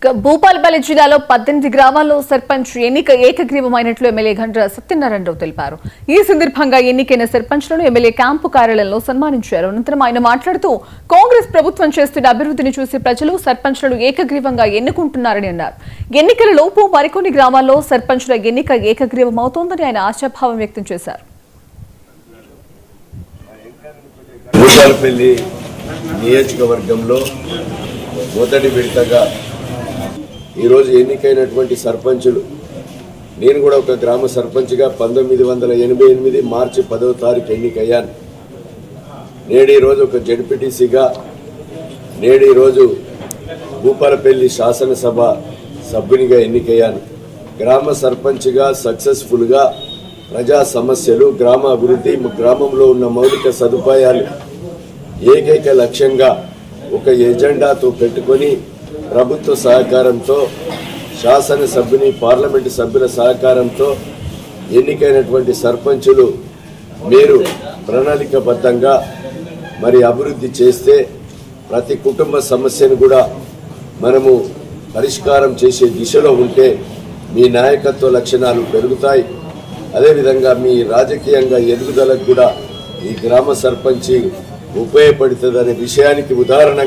భూపాలపల్లి జిల్లాలో 18 గ్రామాల్లో సర్పంచ్ ఎన్నిక ఏకగ్రీవమైనట్లు ఎమ్మెల్యే గండ్ర సత్యనారాయణరావు తెలిపారు. ఈ సందర్భంగా ఎన్నికైన సర్పంచ్లను ఎమ్మెల్యే క్యాంపు కార్యాలయంలో సన్మానించారు. అనంతరం ఆయన మాట్లాడుతూ కాంగ్రెస్ ప్రభుత్వం చేస్తున్న అభివృద్ధిని చూసి ప్రజలు సర్పంచ్లను ఏకగ్రీవంగా ఎన్నుకుంటున్నారని అన్నారు. ఎన్నికల లోపు మరికొన్ని గ్రామాల్లో సర్పంచ్ల ఎన్నిక ఏకగ్రీవమవుతోందని ఆయన ఆశాభావం వ్యక్తం చేశారు. భూపాలపల్లి నియోజకవర్గంలో మొదటి విడతగా ఈరోజు ఎన్నికైనటువంటి సర్పంచులు, నేను కూడా ఒక గ్రామ సర్పంచ్గా 1988 మార్చి 10వ తారీఖు ఎన్నికయ్యాను. నేడు ఈరోజు ఒక జడ్పీటీసీగా, నేడు ఈరోజు భూపాలపల్లి శాసనసభ సభ్యునిగా ఎన్నికయ్యాను. గ్రామ సర్పంచ్గా సక్సెస్ఫుల్గా ప్రజా సమస్యలు, గ్రామ అభివృద్ధి, గ్రామంలో ఉన్న మౌలిక సదుపాయాలు ఏకైక లక్ష్యంగా ఒక ఎజెండాతో పెట్టుకొని ప్రభుత్వ సహకారంతో, శాసనసభ్యుని, పార్లమెంటు సభ్యుల సహకారంతో ఎన్నికైనటువంటి సర్పంచులు మీరు ప్రణాళికబద్ధంగా మరి అభివృద్ధి చేస్తే ప్రతి కుటుంబ సమస్యను కూడా మనము పరిష్కారం చేసే దిశలో ఉంటే మీ నాయకత్వ లక్షణాలు పెరుగుతాయి. అదేవిధంగా మీ రాజకీయంగా ఎదుగుదలకు కూడా ఈ గ్రామ సర్పంచి ఉపయోగపడుతుందనే విషయానికి ఉదాహరణ